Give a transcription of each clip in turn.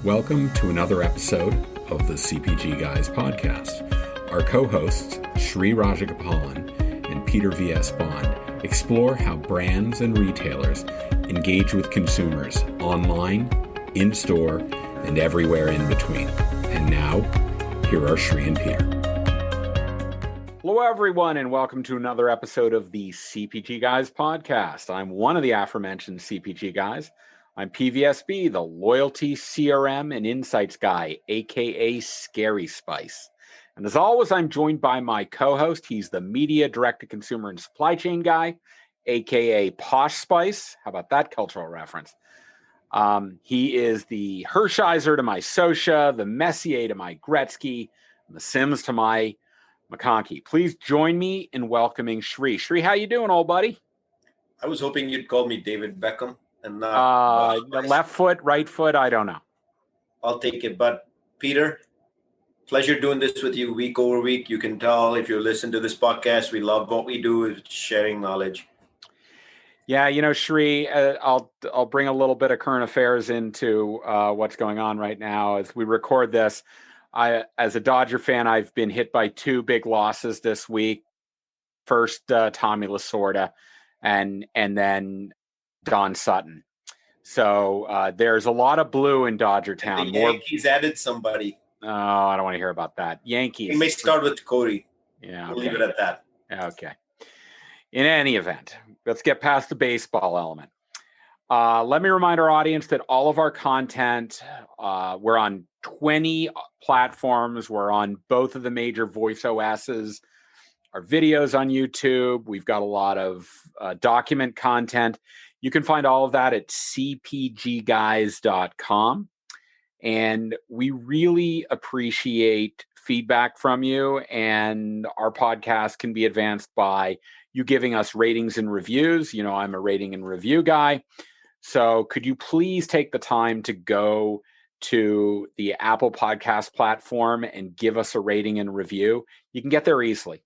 Welcome to another episode of the CPG Guys podcast. Our co-hosts, Sri Rajagopalan and Peter V.S. Bond, explore how brands and retailers engage with consumers online, in-store, and everywhere in between. And now, here are Sri and Peter. Hello, everyone, and welcome to another episode of the CPG Guys podcast. I'm one of the aforementioned CPG guys. I'm PVSB, the loyalty, CRM, and insights guy, aka Scary Spice. And as always, I'm joined by my co-host. He's the media, direct-to-consumer, and supply chain guy, aka Posh Spice. How about that cultural reference? He is the Hershiser to my Sosha, the Messier to my Gretzky, and the Sims to my McConkey. Please join me in welcoming Sri. Sri, how you doing, old buddy? I was hoping you'd call me David Beckham. And the left foot, right foot, I don't know. I'll take it. But Peter, pleasure doing this with you week over week. You can tell if you listen to this podcast, we love what we do, is sharing knowledge. Yeah, you know, Sri, I'll bring a little bit of current affairs into what's going on right now as we record this. As a Dodger fan, I've been hit by two big losses this week. First, Tommy Lasorda, and then Don Sutton. So there's a lot of blue in Dodger Town. The Yankees added somebody. Oh, I don't want to hear about that. Yankees. We may start with Cody. Yeah, we'll leave it at that. Okay. In any event, let's get past the baseball element. Let me remind our audience that all of our content, we're on 20 platforms. We're on both of the major voice OSs. Our videos on YouTube. We've got a lot of document content. You can find all of that at cpgguys.com. And we really appreciate feedback from you. And our podcast can be advanced by you giving us ratings and reviews. You know, I'm a rating and review guy. So could you please take the time to go to the Apple Podcast platform and give us a rating and review? You can get there easily.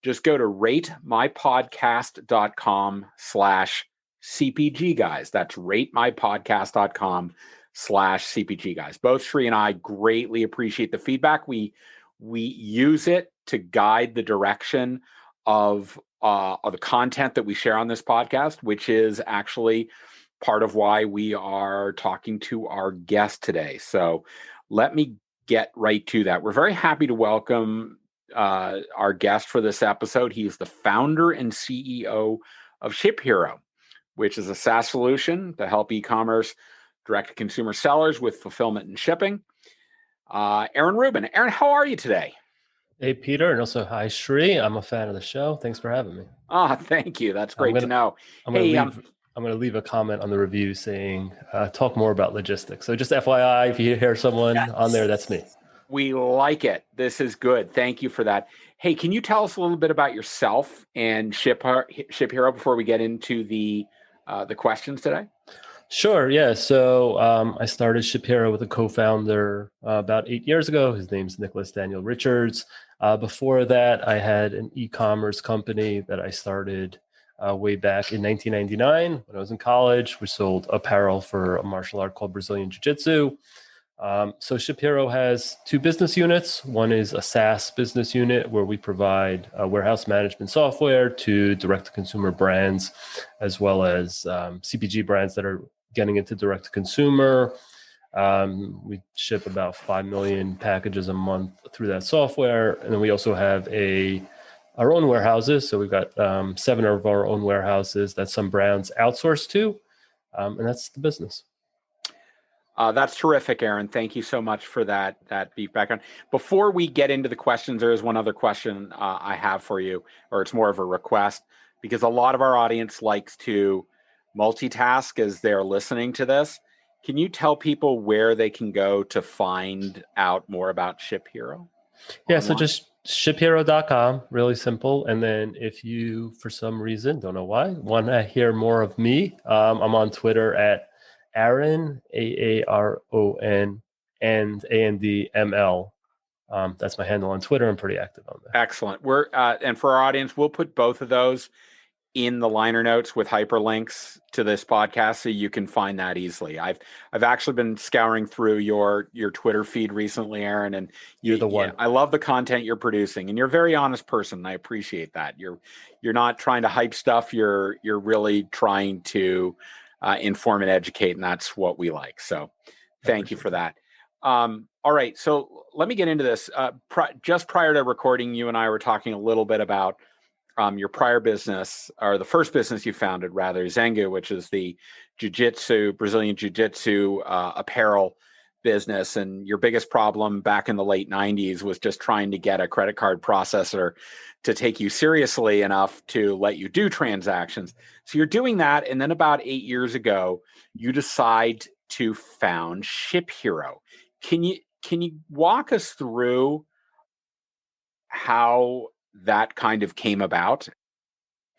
Just go to ratemypodcast.com/CPG guys. That's ratemypodcast.com/CPG guys. Both Sri and I greatly appreciate the feedback. We use it to guide the direction of the content that we share on this podcast, which is actually part of why we are talking to our guest today. So let me get right to that. We're very happy to welcome our guest for this episode. He is the founder and CEO of ShipHero, which is a SaaS solution to help e-commerce direct-to-consumer sellers with fulfillment and shipping. Aaron Rubin. Aaron, how are you today? Hey, Peter, and also hi, Sri. I'm a fan of the show. Thanks for having me. Thank you. That's great to know. I'm going to leave a comment on the review saying, talk more about logistics. So just FYI, if you hear someone on there, that's me. We like it. This is good. Thank you for that. Hey, can you tell us a little bit about yourself and ShipHero before we get into the questions today? Sure. Yeah. So I started ShipHero with a co-founder about 8 years ago. His name's Nicholas Daniel Richards. Before that, I had an e-commerce company that I started way back in 1999 when I was in college. We sold apparel for a martial art called Brazilian Jiu-Jitsu. So ShipHero has two business units. One is a SaaS business unit where we provide warehouse management software to direct-to-consumer brands, as well as CPG brands that are getting into direct-to-consumer. We ship about 5 million packages a month through that software. And then we also have our own warehouses. So we've got 7 of our own warehouses that some brands outsource to. And that's the business. That's terrific, Aaron. Thank you so much for that deep background. Before we get into the questions, there is one other question I have for you, or it's more of a request, because a lot of our audience likes to multitask as they're listening to this. Can you tell people where they can go to find out more about ShipHero? Yeah, so just shiphero.com, really simple. And then if you, for some reason, don't know why, want to hear more of me, I'm on Twitter at Aaron, AARON, and ANDML. That's my handle on Twitter. I'm pretty active on there. Excellent. And for our audience, we'll put both of those in the liner notes with hyperlinks to this podcast, so you can find that easily. I've actually been scouring through your Twitter feed recently, Aaron, and You're the one. I love the content you're producing, and you're a very honest person. And I appreciate that. You're not trying to hype stuff. You're really trying to inform and educate, and that's what we like. So thank you for that. All right, so let me get into this. Just prior to recording, you and I were talking a little bit about your prior business, or the first business you founded, rather, Zengu, which is the Brazilian jiu-jitsu apparel business. And your biggest problem back in the late 90s was just trying to get a credit card processor to take you seriously enough to let you do transactions. So you're doing that. And then about 8 years ago, you decide to found ShipHero. Can you walk us through how that kind of came about,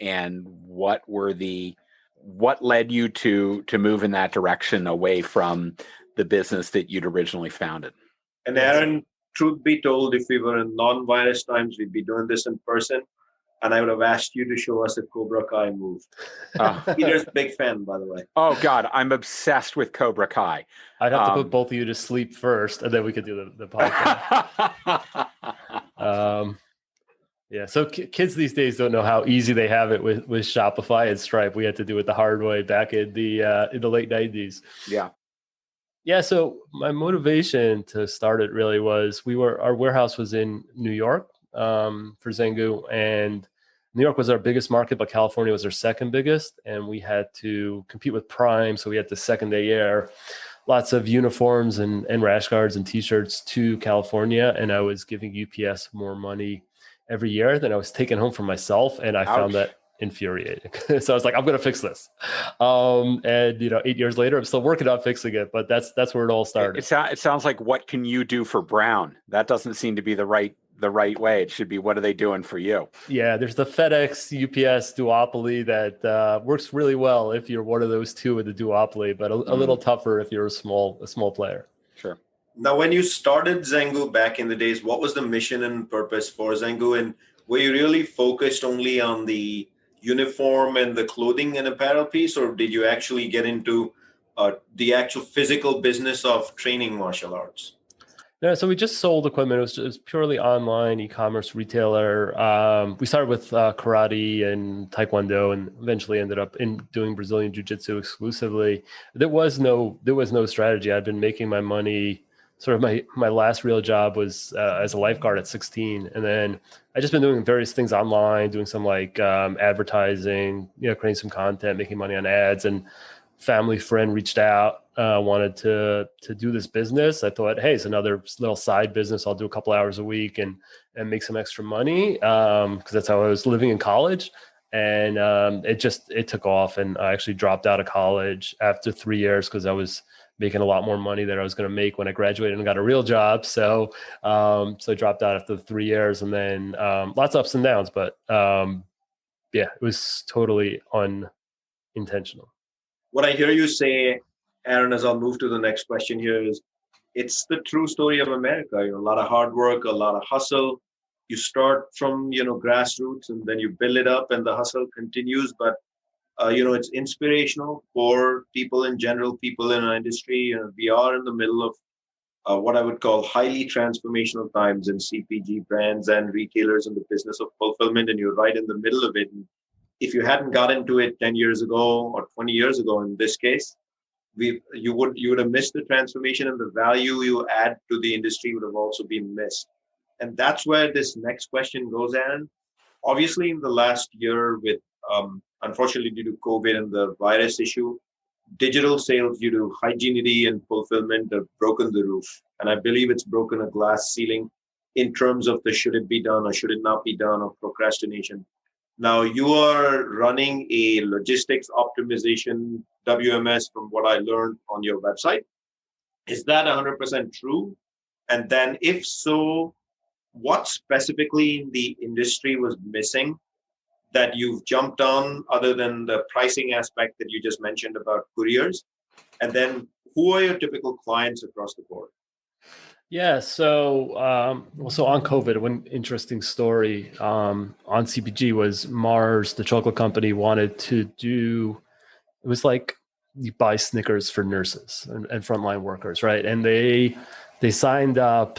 and what led you to move in that direction away from the business that you'd originally founded? And Aaron, truth be told, if we were in non-virus times, we'd be doing this in person, and I would have asked you to show us a Cobra Kai move. Peter's a big fan, by the way. Oh God, I'm obsessed with Cobra Kai. I'd have to put both of you to sleep first, and then we could do the podcast. Yeah, so kids these days don't know how easy they have it with Shopify and Stripe. We had to do it the hard way back in the late 90s. Yeah. So my motivation to start it really was our warehouse was in New York for Zengu, and New York was our biggest market, but California was our second biggest, and we had to compete with Prime. So we had to second day air lots of uniforms and rash guards and T-shirts to California, and I was giving UPS more money every year than I was taking home for myself, and I found that infuriating. So I was like, I'm going to fix this. And 8 years later, I'm still working on fixing it, but that's where it all started. It sounds like, what can you do for Brown? That doesn't seem to be the right way. It should be, what are they doing for you? Yeah, there's the FedEx UPS duopoly that works really well if you're one of those two in the duopoly, but a little tougher if you're a small player. Sure. Now, when you started Zengu back in the days, what was the mission and purpose for Zengu? And were you really focused only on the uniform and the clothing and apparel piece, or did you actually get into the actual physical business of training martial arts? No, so we just sold equipment. It was purely online e-commerce retailer. We started with karate and taekwondo, and eventually ended up doing Brazilian jiu-jitsu exclusively. There was no strategy. I'd been making my money. Sort of my last real job was as a lifeguard at 16, and then I just been doing various things online, doing some advertising, creating some content, making money on ads. And family friend reached out, wanted to do this business. I thought, hey, it's another little side business. I'll do a couple hours a week and make some extra money, because that's how I was living in college. And it took off, and I actually dropped out of college after 3 years because I was making a lot more money than I was going to make when I graduated and got a real job. So I dropped out after 3 years, and then lots of ups and downs, but it was totally unintentional. What I hear you say, Aaron, as I'll move to the next question here, is it's the true story of America. A lot of hard work, a lot of hustle. You start from, grassroots, and then you build it up, and the hustle continues. But it's inspirational for people in general, people in our industry. We are in the middle of what I would call highly transformational times in CPG brands and retailers in the business of fulfillment, and you're right in the middle of it. And if you hadn't got into it 10 years ago or 20 years ago, in this case, you would have missed the transformation, and the value you add to the industry would have also been missed. And that's where this next question goes, Aaron. Obviously, in the last year, with unfortunately, due to COVID and the virus issue, digital sales due to hygienity and fulfillment have broken the roof. And I believe it's broken a glass ceiling in terms of the should it be done or should it not be done, or procrastination. Now, you are running a logistics optimization WMS, from what I learned on your website. Is that 100% true? And then if so, what specifically in the industry was missing that you've jumped on, other than the pricing aspect that you just mentioned about couriers? And then who are your typical clients across the board? Yeah. So on COVID, one interesting story on CPG was Mars, the chocolate company, wanted to do. It was like you buy Snickers for nurses and frontline workers, right? And they signed up.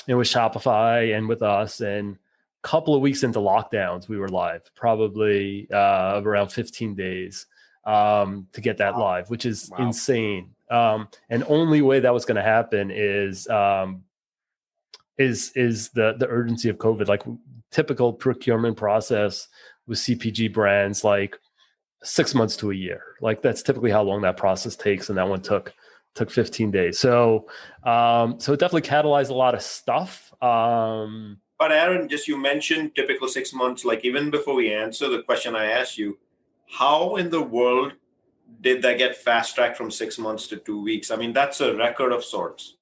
It was Shopify and with us, and a couple of weeks into lockdowns, we were live, probably around 15 days to get that live, which is insane. And only way that was going to happen is the urgency of COVID. Like typical procurement process with CPG brands, like 6 months to a year. Like that's typically how long that process takes, and that one took 15 days. So it definitely catalyzed a lot of stuff. But Aaron, just you mentioned typical 6 months. Like even before we answer the question I asked you, how in the world did that get fast tracked from 6 months to 2 weeks? I mean, that's a record of sorts.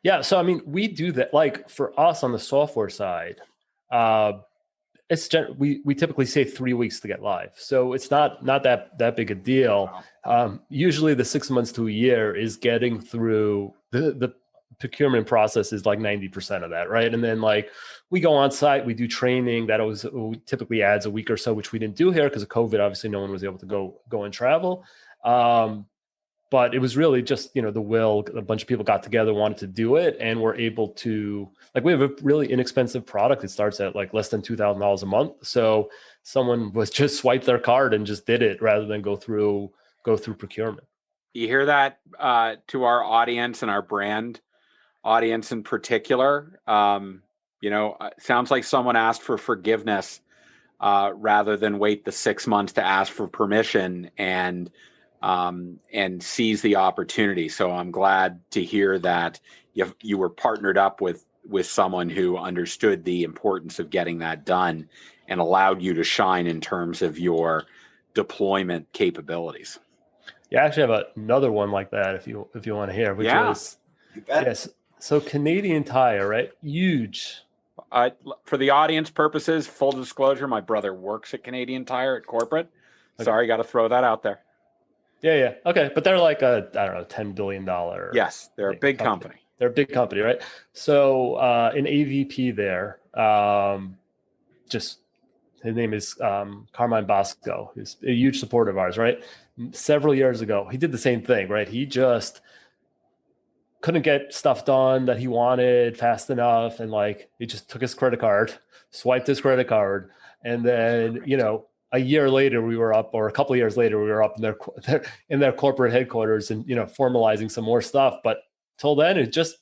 Yeah. So, I mean, we do that. Like for us on the software side, we typically say 3 weeks to get live. So it's not that big a deal. Usually the 6 months to a year is getting through the procurement process is like 90% of that, right? And then like we go on site, we do training that typically adds a week or so, which we didn't do here because of COVID. Obviously, no one was able to go and travel. But it was really just, the will. A bunch of people got together, wanted to do it, and we're able to, like, we have a really inexpensive product. It starts at like less than $2,000 a month. So someone was just swipe their card and just did it rather than go through procurement. You hear that to our audience and our brand audience in particular? Sounds like someone asked for forgiveness rather than wait the 6 months to ask for permission and seize the opportunity. So I'm glad to hear that you were partnered up with someone who understood the importance of getting that done and allowed you to shine in terms of your deployment capabilities. Yeah, I actually have another one like that if you want to hear, which was yes. So Canadian Tire, right? Huge. For the audience purposes, full disclosure, my brother works at Canadian Tire at corporate. Okay. Sorry, got to throw that out there. Yeah. Okay. But they're like $10 billion. Yes. They're a big company. They're a big company, right? So an AVP there, his name is Carmine Bosco. He's a huge supporter of ours, right? Several years ago, he did the same thing, right? He just couldn't get stuff done that he wanted fast enough. And like, he just took his credit card, swiped his credit card. And then, a year later we were up, or a couple of years later, we were up in their corporate headquarters and, formalizing some more stuff. But till then, it just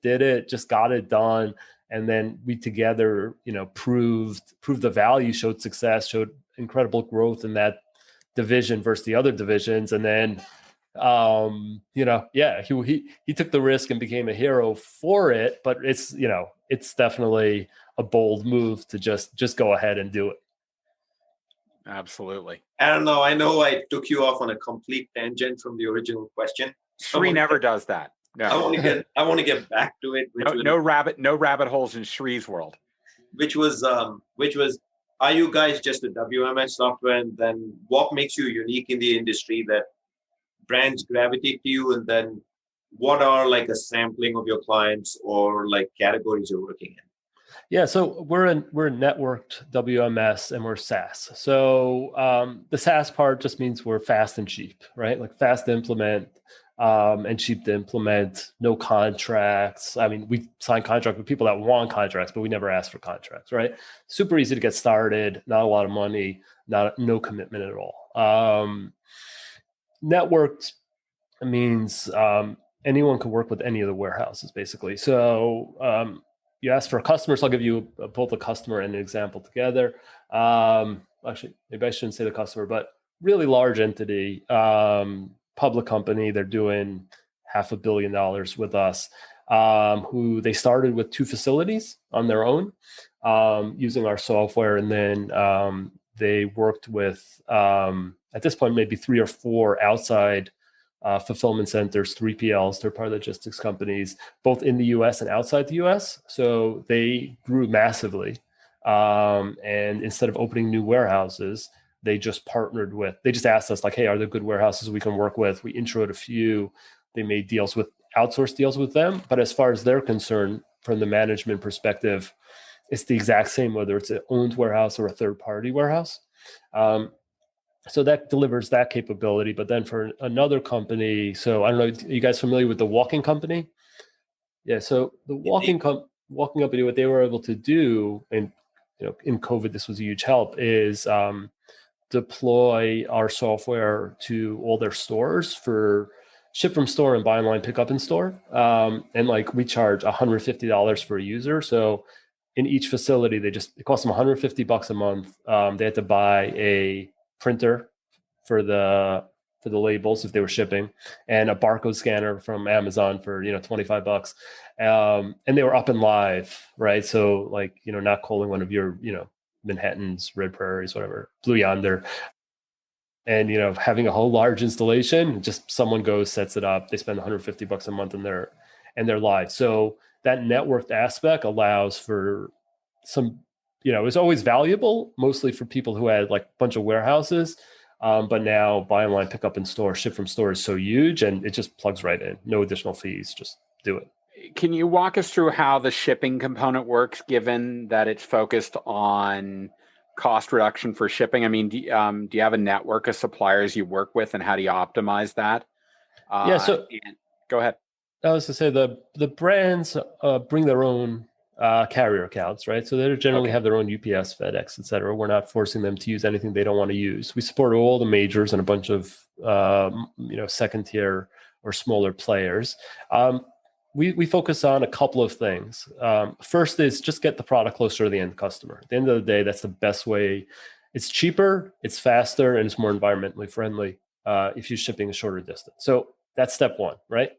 did it, just got it done. And then we together, proved the value, showed success, showed incredible growth in that division versus the other divisions. And then, he took the risk and became a hero for it. But it's definitely a bold move to just go ahead and do it. Absolutely. I don't know. I know I took you off on a complete tangent from the original question. Shri never does that. No. I want to get back to it. No rabbit holes in Shri's world. Which was, are you guys just a WMS software? And then what makes you unique in the industry that brands gravitate to you? And then what are like a sampling of your clients or like categories you're working in? Yeah, so we're a networked WMS and we're SaaS. So the SaaS part just means we're fast and cheap, right? Like fast to implement and cheap to implement, no contracts. I mean, we sign contracts with people that want contracts, but we never ask for contracts, right? Super easy to get started, not a lot of money, no commitment at all. Networked means anyone can work with any of the warehouses, basically. So you ask for a customer, so I'll give you both a customer and an example together. Actually, maybe I shouldn't say the customer, but really large entity, public company. They're doing $500 million with us, who they started with 2 facilities on their own using our software. And then they worked with, at this point, maybe 3 or 4 outside fulfillment centers, 3PLs, third-party logistics companies, both in the US and outside the US. So they grew massively. And instead of opening new warehouses, they just asked us like, hey, are there good warehouses we can work with? We introed a few. They made deals with outsource deals with them. But as far as they're concerned, from the management perspective, it's the exact same, whether it's an owned warehouse or a third-party warehouse. So that delivers that capability. But then for another company, so I don't know, are you guys familiar with the walking company? Yeah. So the walking company, what they were able to do, and in COVID, this was a huge help, is deploy our software to all their stores for ship from store and buy online, pick up in store. And like we charge $150 for a user. So in each facility, it costs them $150 a month. They had to buy a printer for the labels if they were shipping, and a barcode scanner from Amazon for $25. And they were up and live, right? So like not calling one of your Manhattans, Red Prairies, whatever, Blue Yonder, and having a whole large installation. Just someone goes, sets it up, they spend $150 a month, and they're live. So that networked aspect allows for some, it's always valuable, mostly for people who had like a bunch of warehouses. But now buy online, pick up in store, ship from store is so huge, and it just plugs right in. No additional fees, just do it. Can you walk us through how the shipping component works, given that it's focused on cost reduction for shipping? I mean, do you have a network of suppliers you work with, and how do you optimize that? Go ahead. I was to say the brands bring their own carrier accounts, right? So they generally have their own UPS, FedEx, et cetera. We're not forcing them to use anything they don't want to use. We support all the majors and a bunch of second tier or smaller players. We focus on a couple of things. First is just get the product closer to the end customer. At the end of the day, that's the best way. It's cheaper, it's faster, and it's more environmentally friendly if you're shipping a shorter distance. So that's step one, right?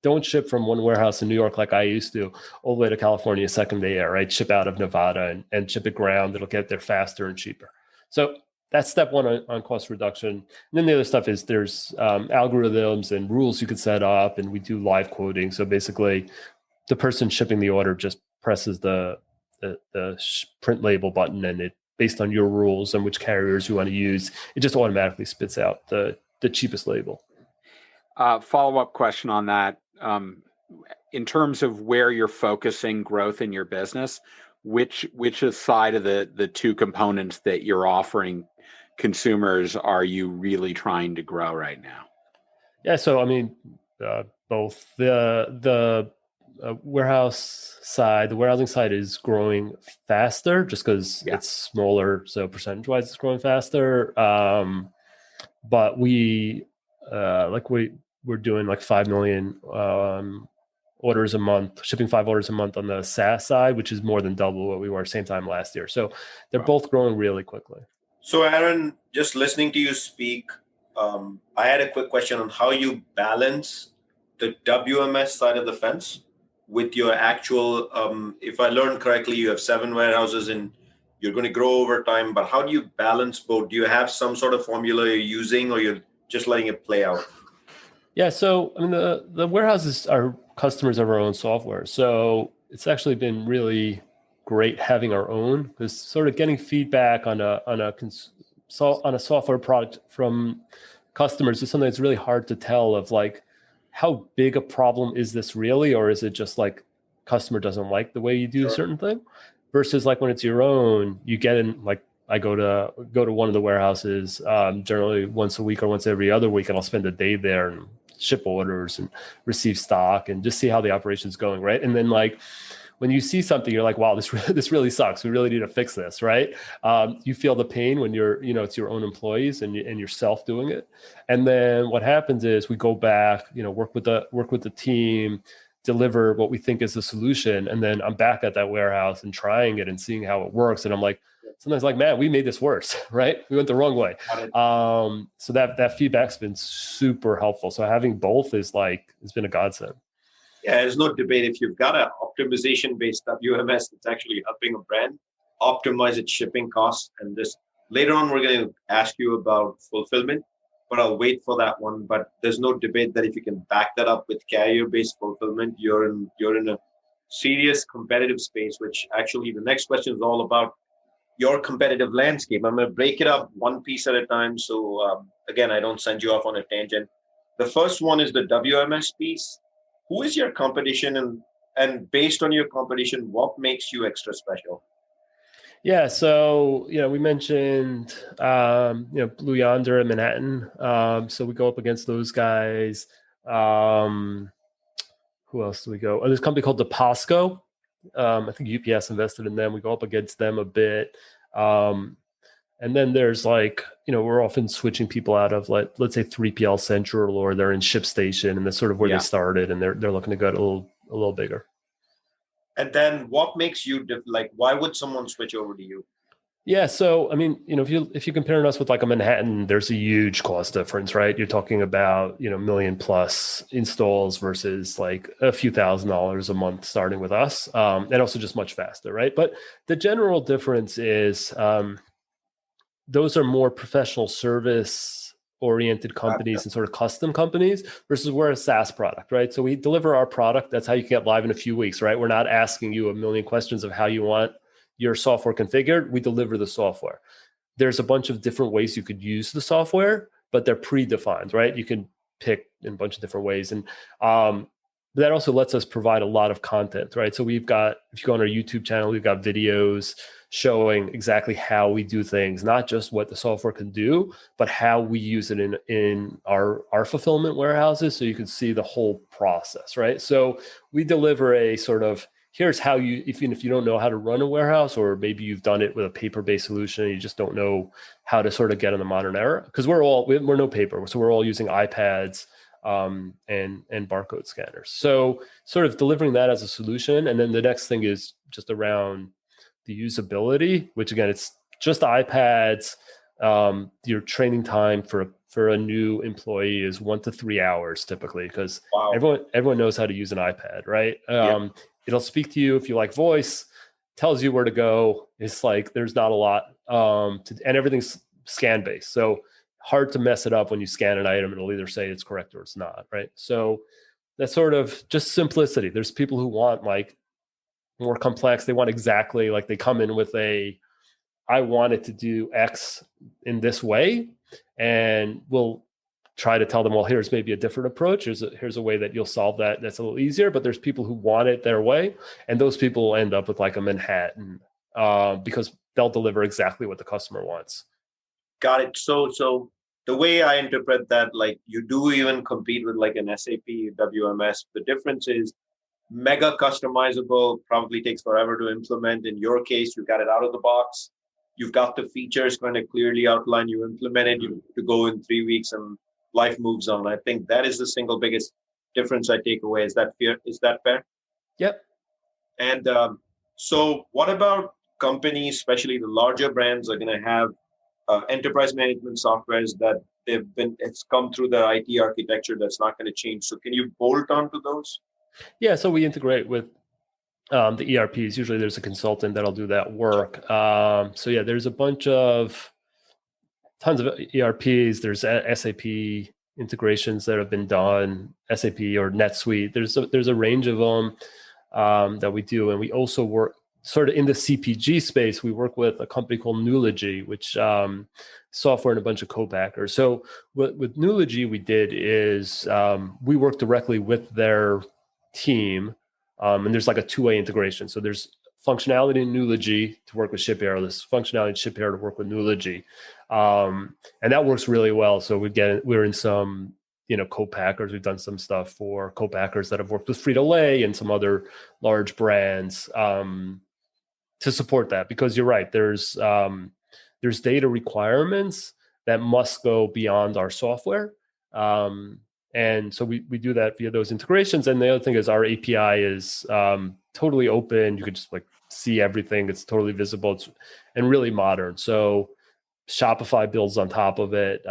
Don't ship from one warehouse in New York like I used to, all the way to California, second day air, right? Ship out of Nevada and ship it ground. It'll get there faster and cheaper. So that's step one on cost reduction. And then the other stuff is there's algorithms and rules you could set up, and we do live quoting. So basically, the person shipping the order just presses the print label button, and it, based on your rules and which carriers you want to use, it just automatically spits out the cheapest label. Follow-up question on that. In terms of where you're focusing growth in your business, which side of the two components that you're offering consumers are you really trying to grow right now? Yeah, so I mean, both the warehouse side, the warehousing side is growing faster just because it's smaller, so percentage-wise it's growing faster. But we're doing like 5 million orders a month, shipping 5 orders a month on the SaaS side, which is more than double what we were same time last year. So they're both growing really quickly. So Aaron, just listening to you speak, I had a quick question on how you balance the WMS side of the fence with your actual, if I learned correctly, you have 7 warehouses and you're going to grow over time, but how do you balance both? Do you have some sort of formula you're using, or you're just letting it play out? Yeah, so I mean, the warehouses are customers of our own software. So it's actually been really great having our own, because sort of getting feedback on a software product from customers is something that's really hard to tell of, like, how big a problem is this really, or is it just like customer doesn't like the way you do a certain thing, versus like when it's your own, you get in, like I go to one of the warehouses generally once a week or once every other week, and I'll spend a day there and ship orders and receive stock and just see how the operation's going, right? And then like when you see something, you're like, wow, this really sucks. We really need to fix this, right? You feel the pain when you're, it's your own employees and yourself doing it. And then what happens is we go back, work with the team, deliver what we think is the solution, and then I'm back at that warehouse and trying it and seeing how it works. And I'm like, sometimes like, man, we made this worse, right? We went the wrong way. So that feedback's been super helpful. So having both has been a godsend. Yeah, there's no debate. If you've got an optimization-based WMS that's actually helping a brand optimize its shipping costs, and this later on, we're going to ask you about fulfillment, but I'll wait for that one. But there's no debate that if you can back that up with carrier-based fulfillment, you're in a serious competitive space, which actually the next question is all about your competitive landscape. I'm going to break it up one piece at a time. So again, I don't send you off on a tangent. The first one is the WMS piece. who is your competition, and based on your competition, what makes you extra special? Yeah, so we mentioned Blue Yonder in Manhattan. So we go up against those guys. Who else do we go? Oh, there's a company called DePasco. I think UPS invested in them. We go up against them a bit. And then there's we're often switching people out of let's say 3PL Central, or they're in ShipStation, and that's sort of where they started, and they're looking to go a little bigger. And then what makes you why would someone switch over to you? Yeah, so I mean, if you're comparing us with a Manhattan, there's a huge cost difference, right? You're talking about million plus installs versus a few $1,000s a month starting with us, and also just much faster, right? But the general difference is those are more professional service oriented companies and sort of custom companies versus we're a SaaS product, right? So we deliver our product. That's how you get live in a few weeks, right? We're not asking you a million questions of how you want your software configured. We deliver the software. There's a bunch of different ways you could use the software, but they're predefined, right? You can pick in a bunch of different ways. And that also lets us provide a lot of content, right? So we've got, if you go on our YouTube channel, we've got videos showing exactly how we do things, not just what the software can do, but how we use it in our fulfillment warehouses. So you can see the whole process, right? So we deliver a sort of, here's how even if you don't know how to run a warehouse, or maybe you've done it with a paper-based solution and you just don't know how to sort of get in the modern era, because we're no paper. So we're all using iPads and barcode scanners. So sort of delivering that as a solution. And then the next thing is just around the usability, which again, it's just iPads. Your training time for a new employee is 1 to 3 hours typically, because everyone knows how to use an iPad, right? It'll speak to you if you like voice, tells you where to go. It's there's not a lot and everything's scan based. So hard to mess it up when you scan an item. It'll either say it's correct or it's not, right? So that's sort of just simplicity. There's people who want more complex. They want exactly they come in with I want it to do X in this way, and we'll try to tell them, well, here's maybe a different approach. Here's a way that you'll solve that. That's a little easier, but there's people who want it their way. And those people will end up with a Manhattan because they'll deliver exactly what the customer wants. Got it. So the way I interpret that, you do even compete with an SAP WMS. The difference is mega customizable, probably takes forever to implement. In your case, you got it out of the box. You've got the features kind of clearly outlined. You implement it, you to go in 3 weeks and life moves on. I think that is the single biggest difference I take away. Is that fair? Yep. And so what about companies, especially the larger brands, are going to have enterprise management softwares that it's come through their IT architecture that's not going to change. So can you bolt onto those? Yeah, so we integrate with the ERPs. Usually there's a consultant that'll do that work. So yeah, there's a bunch of tons of ERPs. There's SAP integrations that have been done, SAP or NetSuite. There's a range of them that we do. And we also work sort of in the CPG space. We work with a company called Nulogy, which software and a bunch of co-packers. So with Nulogy, we did is we work directly with their team, and there's a two-way integration. So there's functionality in Nulogy to work with ShipHero. There's functionality in ShipHero to work with Nulogy, and that works really well. So we're in some co-packers. We've done some stuff for co-packers that have worked with Frito-Lay and some other large brands to support that, because you're right. There's data requirements that must go beyond our software. And so we do that via those integrations. And the other thing is our API is totally open. You could just see everything. It's totally visible. And really modern. So Shopify builds on top of it.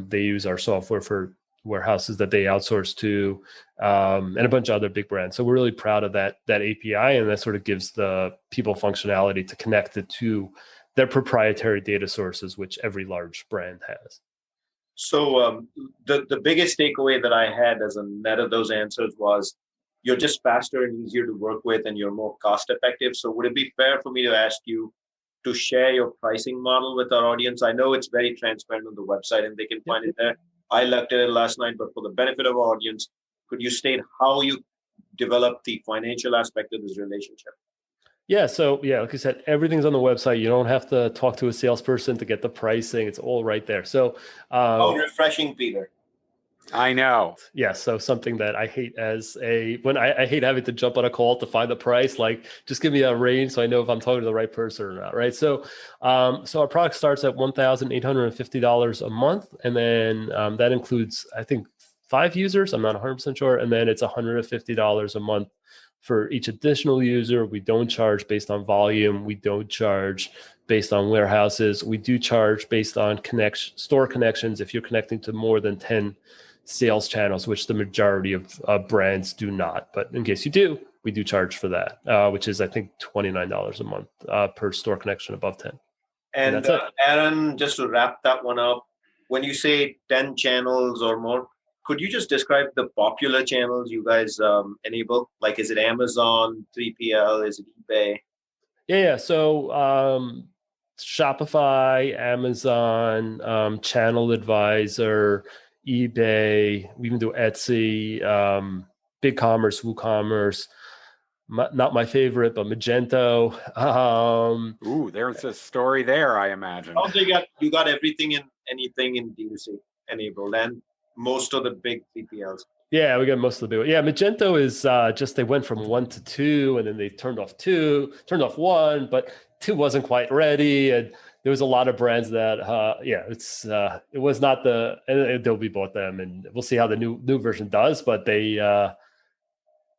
They use our software for warehouses that they outsource to, and a bunch of other big brands. So we're really proud of that API, and that sort of gives the people functionality to connect it to their proprietary data sources, which every large brand has. So the biggest takeaway that I had as a net of those answers was you're just faster and easier to work with, and you're more cost effective. So would it be fair for me to ask you to share your pricing model with our audience? I know it's very transparent on the website and they can find it there. I looked at it last night, but for the benefit of our audience, could you state how you develop the financial aspect of this relationship? Yeah. So yeah, like I said, everything's on the website. You don't have to talk to a salesperson to get the pricing. It's all right there. So, refreshing, Peter. I know. Yeah. So something that I hate I hate having to jump on a call to find the price, like just give me a range so I know if I'm talking to the right person or not. Right. So, so our product starts at $1,850 a month. And then that includes, I think, 5 users. I'm not 100% sure. And then it's $150 a month for each additional user. We don't charge based on volume. We don't charge based on warehouses. We do charge based on store connections. If you're connecting to more than 10 sales channels, which the majority of brands do not. But in case you do, we do charge for that, which is, I think, $29 a month per store connection above 10. And that's it. Aaron, just to wrap that one up, when you say 10 channels or more, could you just describe the popular channels you guys enable? Like, is it Amazon, 3PL, is it eBay? Yeah. So Shopify, Amazon, Channel Advisor, eBay. We even do Etsy, BigCommerce, WooCommerce. Not my favorite, but Magento. Ooh, there's a story there, I imagine. Oh, you got everything in anything in DTC enabled, and most of the big 3PLs. Yeah, we got most of the big. Yeah, Magento is just they went from 1 to 2, and then they turned off 1, but 2 wasn't quite ready, and there was a lot of brands that it was not the, and Adobe bought them, and we'll see how the new version does, but it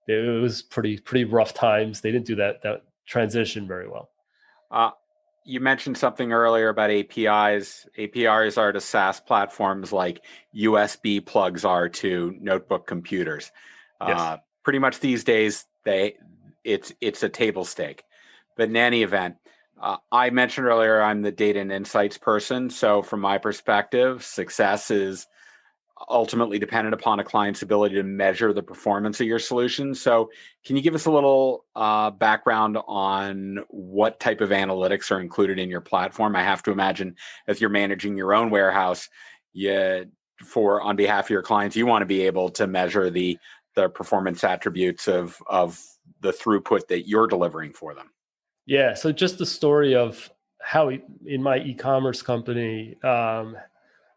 was pretty rough times. They didn't do that transition very well. You mentioned something earlier about APIs. APIs are to SaaS platforms like USB plugs are to notebook computers. Yes. Pretty much these days, it's a table stake. But in any event, I mentioned earlier I'm the data and insights person. So from my perspective, success is ultimately dependent upon a client's ability to measure the performance of your solution. So can you give us a little background on what type of analytics are included in your platform? I have to imagine if you're managing your own warehouse, on behalf of your clients, you want to be able to measure the performance attributes of the throughput that you're delivering for them. Yeah. So just the story of how in my e-commerce company,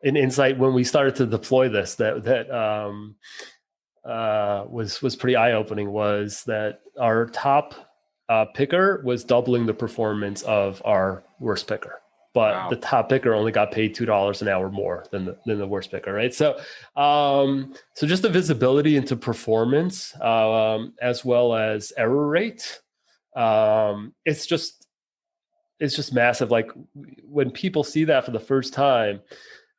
an insight when we started to deploy this that was pretty eye-opening was that our top picker was doubling the performance of our worst picker, but wow. The top picker only got paid $2 an hour more than the worst picker, right? So so just the visibility into performance as well as error rate, it's just massive. Like when people see that for the first time,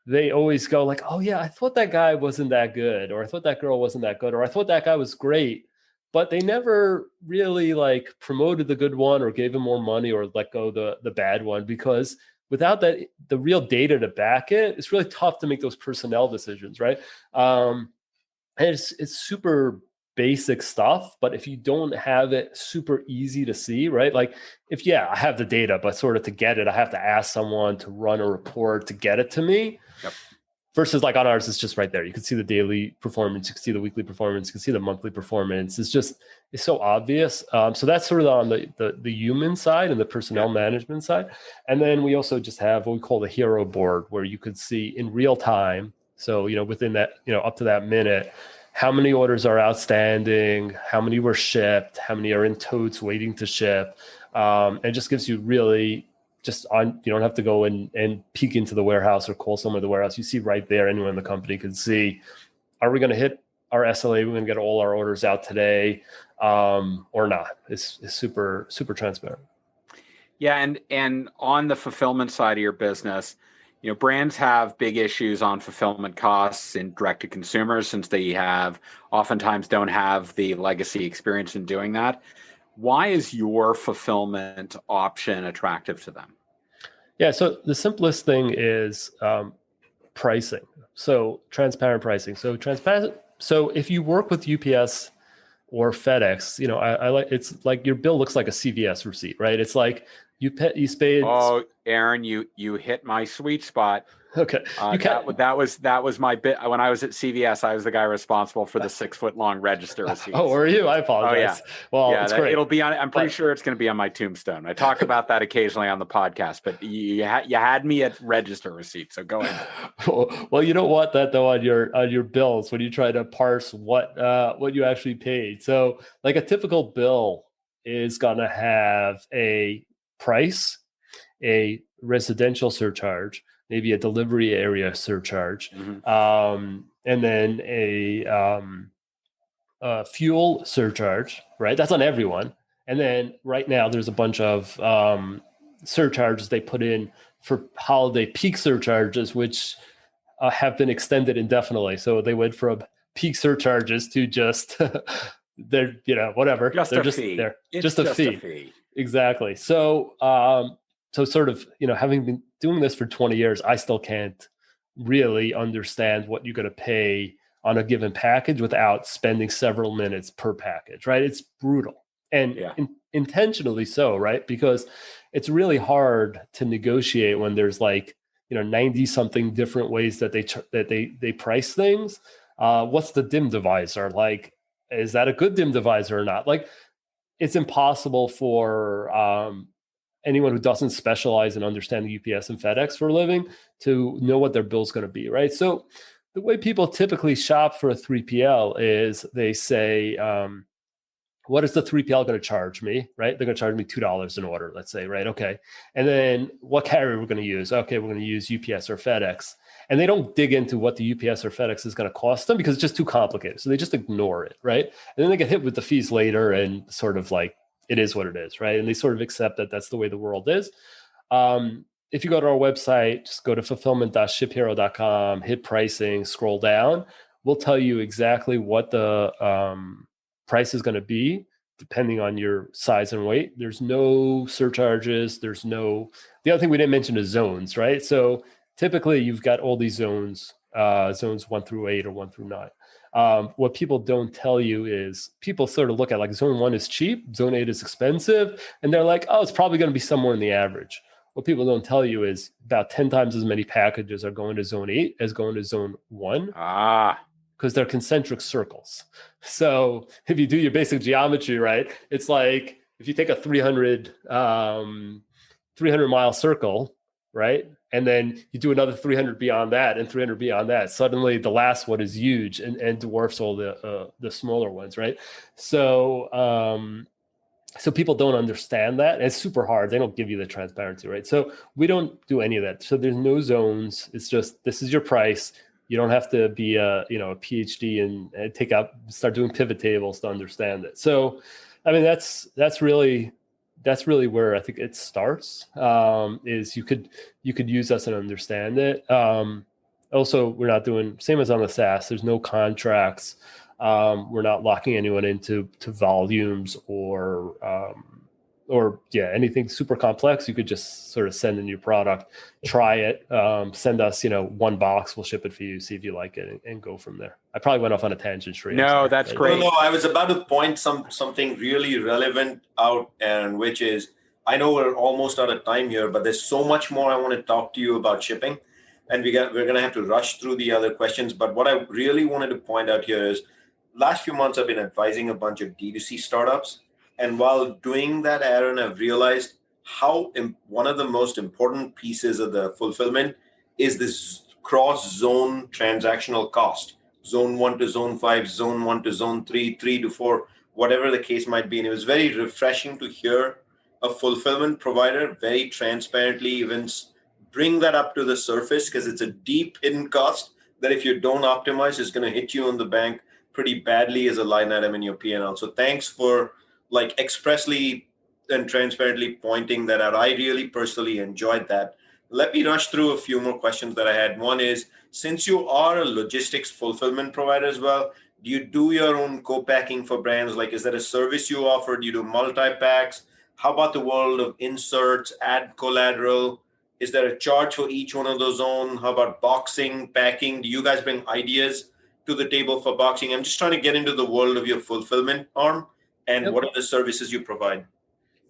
they always go like, oh yeah, I thought that guy wasn't that good, or I thought that girl wasn't that good, or I thought that guy was great, but they never really like promoted the good one or gave him more money or let go the bad one, because without that, the real data to back it, it's really tough to make those personnel decisions, right? And it's super basic stuff, but if you don't have it super easy to see, right? Like I have the data, but sort of to get it, I have to ask someone to run a report to get it to me. Yep. Versus like on ours, it's just right there. You can see the daily performance, you can see the weekly performance, you can see the monthly performance. It's so obvious. So that's sort of on the human side and the personnel management side. And then we also just have what we call the hero board, where you could see in real time. So, within that, up to that minute, how many orders are outstanding, how many were shipped, how many are in totes waiting to ship. And it just gives you really you don't have to go and peek into the warehouse or call someone at the warehouse. You see right there, anyone in the company can see, are we going to hit our SLA? We're going to get all our orders out today or not. It's super, super transparent. Yeah. And on the fulfillment side of your business, brands have big issues on fulfillment costs in direct to consumers, since they oftentimes don't have the legacy experience in doing that. Why is your fulfillment option attractive to them? Yeah, so the simplest thing is pricing. So transparent pricing. So if you work with UPS or FedEx, I like, it's like your bill looks like a CVS receipt, right? It's like you paid. Oh, Aaron, you hit my sweet spot. Okay. That was my bit. When I was at CVS, I was the guy responsible for the 6-foot long register receipts. Oh, were you? I apologize. Oh, yeah. Well, yeah, it's great. It'll be on. I'm pretty sure it's going to be on my tombstone. I talk about that occasionally on the podcast, but you had me at register receipts. So go ahead. Well, you don't want that though on your bills when you try to parse what you actually paid. So, like a typical bill is going to have a price, a residential surcharge, maybe a delivery area surcharge, and then a fuel surcharge, right? That's on everyone. And then right now there's a bunch of surcharges they put in for holiday peak surcharges, which have been extended indefinitely. So they went from peak surcharges to just they're, whatever. They're just fee. They're It's just a fee. Exactly. So, so sort of, having been doing this for 20 years, I still can't really understand what you're going to pay on a given package without spending several minutes per package, right? It's brutal and intentionally so, right? Because it's really hard to negotiate when there's 90 something different ways that they price things. What's the dim divisor? Like, is that a good dim divisor or not? Like, it's impossible for anyone who doesn't specialize in understanding UPS and FedEx for a living to know what their bill's going to be, right? So the way people typically shop for a 3PL is they say, what is the 3PL going to charge me, right? They're going to charge me $2 an order, let's say, right? Okay. And then what carrier we're going to use? Okay, we're going to use UPS or FedEx. And they don't dig into what the UPS or FedEx is going to cost them because it's just too complicated. So they just ignore it, right? And then they get hit with the fees later and sort of it is what it is, right? And they sort of accept that that's the way the world is. If you go to our website, just go to fulfillment.shiphero.com, hit pricing, scroll down. We'll tell you exactly what the price is going to be depending on your size and weight. There's no surcharges. The other thing we didn't mention is zones, right? So typically you've got all these zones, zones 1 through 8 or 1 through 9. What people don't tell you is people sort of look at zone 1 is cheap, zone 8 is expensive, and they're like, oh, it's probably going to be somewhere in the average. What people don't tell you is about 10 times as many packages are going to zone 8 as going to zone 1. Because they're concentric circles. So if you do your basic geometry right, it's like if you take a 300 mile circle, right? And then you do another 300 beyond that and 300 beyond that. Suddenly the last one is huge and dwarfs all the smaller ones, right? So so people don't understand that. It's super hard. They don't give you the transparency, right? So we don't do any of that. So there's no zones. It's just, this is your price. You don't have to be a PhD and start doing pivot tables to understand it. So, I mean, that's really where I think it starts. Is you could use us and understand it. Also, we're not doing same as on the SaaS. There's no contracts. We're not locking anyone into volumes or anything super complex. You could just sort of send in your product, try it, send us, 1 box, we'll ship it for you, see if you like it, and go from there. I probably went off on a tangent, Sri. No, that's great. No, I was about to point something really relevant out, and which is, I know we're almost out of time here, but there's so much more I want to talk to you about shipping, and we're going to have to rush through the other questions. But what I really wanted to point out here is, last few months I've been advising a bunch of D2C startups. And while doing that, Aaron, I've realized how one of the most important pieces of the fulfillment is this cross-zone transactional cost. Zone 1 to zone 5, zone 1 to zone 3, 3 to 4, whatever the case might be. And it was very refreshing to hear a fulfillment provider very transparently even bring that up to the surface, because it's a deep hidden cost that if you don't optimize, is going to hit you in the bank pretty badly as a line item in your P&L. So thanks for expressly and transparently pointing that out. I really personally enjoyed that. Let me rush through a few more questions that I had. One is, since you are a logistics fulfillment provider as well, do you do your own co-packing for brands? Is that a service you offer? Do you do multi-packs? How about the world of inserts, ad collateral? Is there a charge for each one of those zones? How about boxing, packing? Do you guys bring ideas to the table for boxing? I'm just trying to get into the world of your fulfillment arm. And what are the services you provide?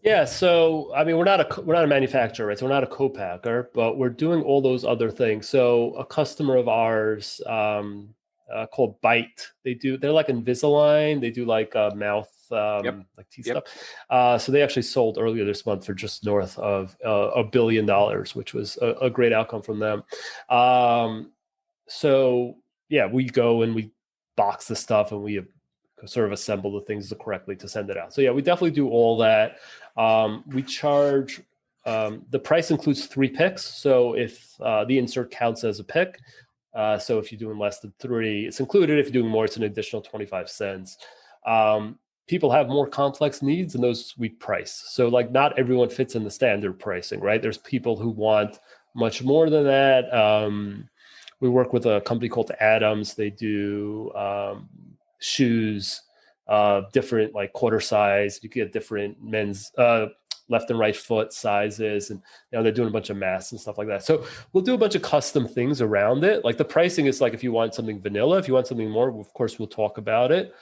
Yeah, so I mean, we're not a manufacturer, right? So we're not a co-packer, but we're doing all those other things. So a customer of ours called Bite, they're like Invisalign. They do like mouth Yep. like teeth Yep. stuff. So they actually sold earlier this month for just north of $1 billion, which was a great outcome from them. So yeah, we go and we box the stuff and we sort of assemble the things correctly to send it out. So yeah, we definitely do all that. We charge, the price includes 3 picks. So if the insert counts as a pick, so if you're doing less than 3, it's included. If you're doing more, it's an additional 25 cents. People have more complex needs and those we price. So like not everyone fits in the standard pricing, right? There's people who want much more than that. We work with a company called Adams. They do shoes, different like quarter size. You get different men's left and right foot sizes, and they're doing a bunch of masks and stuff like that. So we'll do a bunch of custom things around it. Like the pricing is like if you want something vanilla, if you want something more, of course we'll talk about it.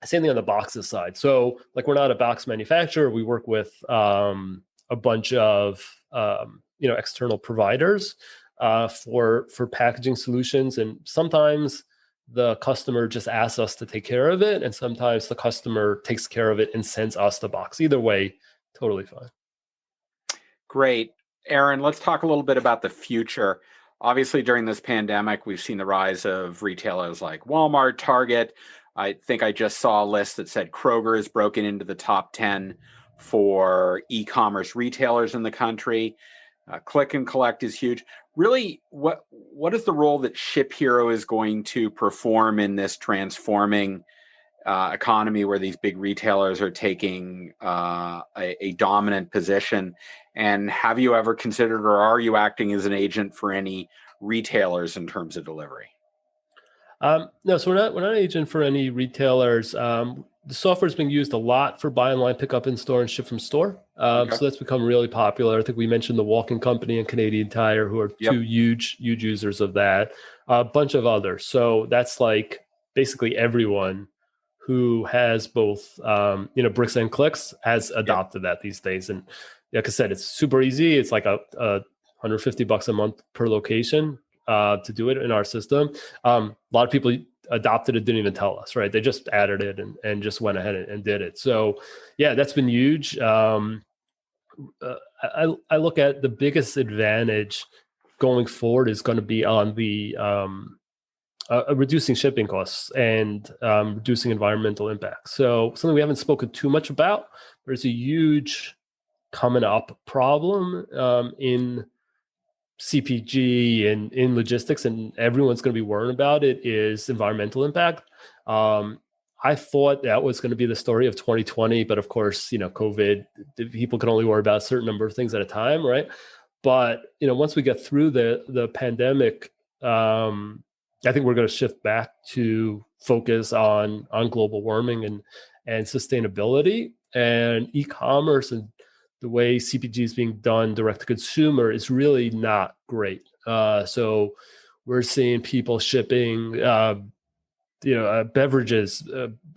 Same thing on the boxes side. So like we're not a box manufacturer. We work with a bunch of external providers for packaging solutions, and sometimes the customer just asks us to take care of it, and sometimes the customer takes care of it and sends us the box. Either way, totally fine. Great. Aaron, let's talk a little bit about the future. Obviously, during this pandemic, we've seen the rise of retailers like Walmart, Target. I think I just saw a list that said Kroger is broken into the top 10 for e-commerce retailers in the country. Click and collect is huge. Really, what is the role that ShipHero is going to perform in this transforming economy where these big retailers are taking a dominant position? And have you ever considered, or are you acting as an agent for any retailers in terms of delivery? No, so we're not an agent for any retailers. The software is being used a lot for buy online, pick up in store, and ship from store. Okay. So that's become really popular. I think we mentioned the Walking Company and Canadian Tire, who are Yep. two huge users of that. A bunch of others. So that's like basically everyone who has both, bricks and clicks has adopted that these days. And like I said, it's super easy. It's like a $150 a month per location to do it in our system. A lot of people adopted it, didn't even tell us, right? They just added it and just went ahead and did it. So yeah, that's been huge. I look at the biggest advantage going forward is going to be on the reducing shipping costs and reducing environmental impact. So something we haven't spoken too much about, there's a huge coming up problem in CPG and in logistics, and everyone's going to be worrying about it, is environmental impact. I thought that was going to be the story of 2020, but of course, COVID, people can only worry about a certain number of things at a time, right? But once we get through the pandemic, I think we're going to shift back to focus on global warming and sustainability, and e-commerce and the way CPG is being done direct to consumer is really not great. So we're seeing people shipping, beverages.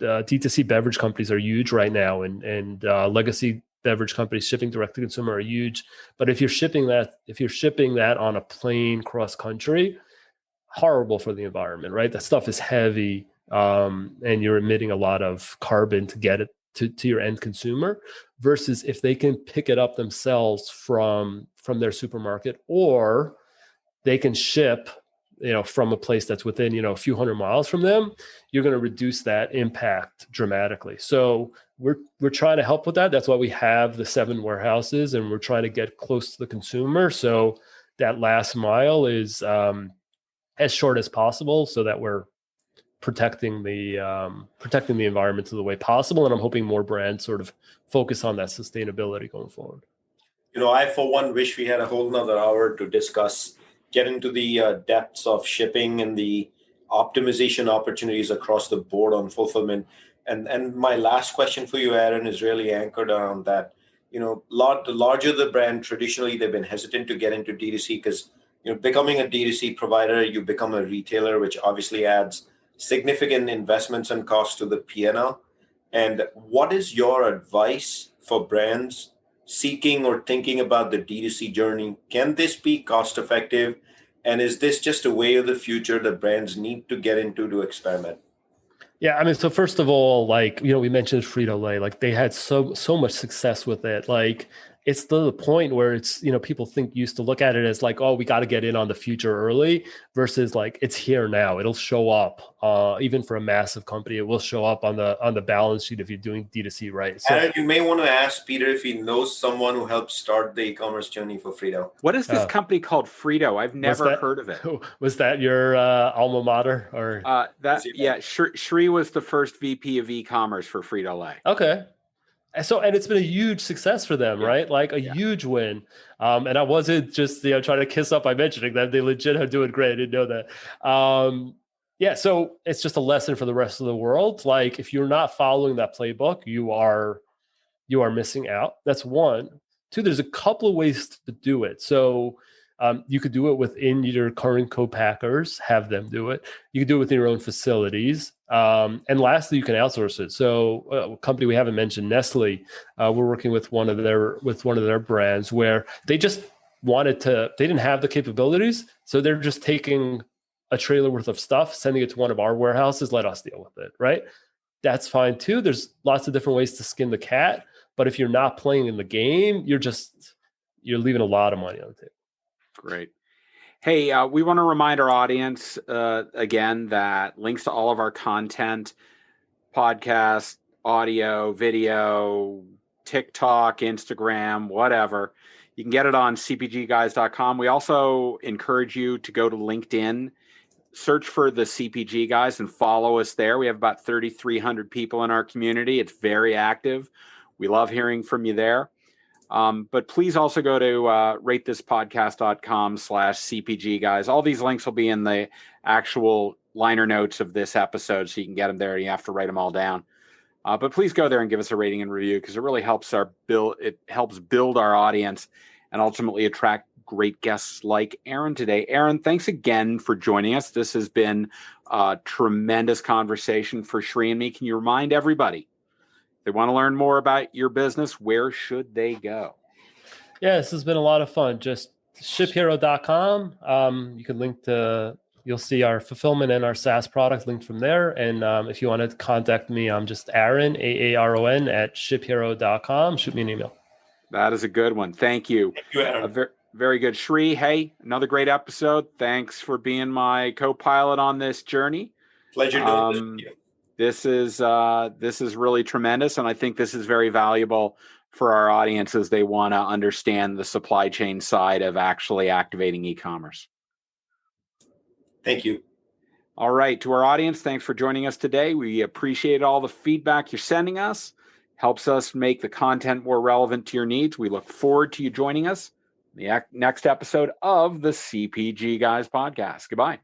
DTC beverage companies are huge right now, and legacy beverage companies shipping direct to consumer are huge. But if you're shipping that on a plane cross country, horrible for the environment, right? That stuff is heavy, and you're emitting a lot of carbon to get it to your end consumer, versus if they can pick it up themselves from their supermarket, or they can ship from a place that's within a few hundred miles from them, you're going to reduce that impact dramatically. So we're trying to help with that. That's why we have the 7 warehouses, and we're trying to get close to the consumer, so that last mile is as short as possible, so that we're protecting the environment to the way possible. And I'm hoping more brands sort of focus on that sustainability going forward. I, for one, wish we had a whole nother hour to get into the depths of shipping and the optimization opportunities across the board on fulfillment. And my last question for you, Aaron, is really anchored around that. The larger the brand, traditionally, they've been hesitant to get into D2C because, becoming a D2C provider, you become a retailer, which obviously adds significant investments and costs to the P&L. And what is your advice for brands seeking or thinking about the D2C journey? Can this be cost effective? And is this just a way of the future that brands need to get into to experiment? Yeah, I mean, so first of all, like, we mentioned Frito-Lay, like they had so much success with it. Like it's to the point where it's, people used to look at it as like, oh, we got to get in on the future early versus like it's here now. It'll show up, even for a massive company, it will show up on the balance sheet if you're doing D2C right. So Aaron, you may want to ask Peter if he knows someone who helped start the e-commerce journey for Frito. What is this company called, Frito? I've never heard of it. Was that your alma mater or? Sri was the first VP of e-commerce for Frito-Lay. Okay. So, and it's been a huge success for them, right? Like a huge win. And I wasn't just, trying to kiss up by mentioning that. They legit are doing great. I didn't know that. So it's just a lesson for the rest of the world. Like if you're not following that playbook, you are missing out. That's one. Two, there's a couple of ways to do it. So you could do it within your current co-packers, have them do it. You could do it within your own facilities. And lastly, you can outsource it. So a company we haven't mentioned, Nestle, we're working with one of their brands where they just they didn't have the capabilities. So they're just taking a trailer worth of stuff, sending it to one of our warehouses, let us deal with it, right? That's fine too. There's lots of different ways to skin the cat. But if you're not playing in the game, you're leaving a lot of money on the table. Great. Hey, we want to remind our audience again that links to all of our content, podcast, audio, video, TikTok, Instagram, whatever, you can get it on cpgguys.com. We also encourage you to go to LinkedIn, search for the CPG Guys and follow us there. We have about 3,300 people in our community. It's very active. We love hearing from you there. But please also go to ratethispodcast.com/CPG Guys. All these links will be in the actual liner notes of this episode, so you can get them there. You have to write them all down. But please go there and give us a rating and review because it really helps build our audience and ultimately attract great guests like Aaron today. Aaron, thanks again for joining us. This has been a tremendous conversation for Sri and me. Can you remind everybody, if they want to learn more about your business, where should they go? Yeah, this has been a lot of fun. Just ShipHero.com. You can you'll see our fulfillment and our SaaS product linked from there. And if you want to contact me, I'm just Aaron, AARON at ShipHero.com. Shoot me an email. That is a good one. Thank you. Thank you, Aaron. Very good. Sri, hey, another great episode. Thanks for being my co-pilot on this journey. Pleasure doing this with you. This is really tremendous, and I think this is very valuable for our audience as they want to understand the supply chain side of actually activating e-commerce. Thank you. All right, to our audience, thanks for joining us today. We appreciate all the feedback you're sending us. Helps us make the content more relevant to your needs. We look forward to you joining us in the next episode of the CPG Guys podcast. Goodbye.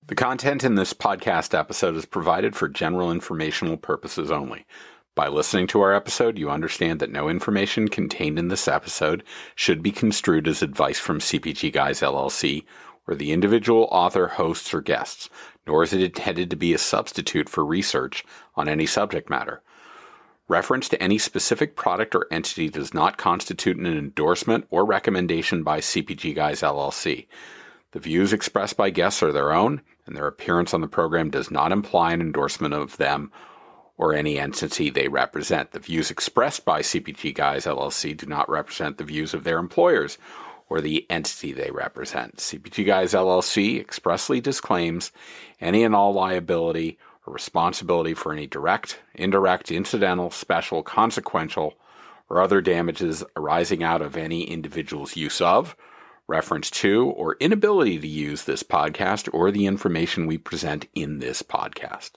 The content in this podcast episode is provided for general informational purposes only. By listening to our episode, you understand that no information contained in this episode should be construed as advice from CPG Guys LLC or the individual author, hosts, or guests, nor is it intended to be a substitute for research on any subject matter. Reference to any specific product or entity does not constitute an endorsement or recommendation by CPG Guys LLC. The views expressed by guests are their own, and their appearance on the program does not imply an endorsement of them or any entity they represent. The views expressed by CPG Guys LLC do not represent the views of their employers or the entity they represent. CPG Guys LLC expressly disclaims any and all liability or responsibility for any direct, indirect, incidental, special, consequential, or other damages arising out of any individual's use of, reference to, or inability to use this podcast or the information we present in this podcast.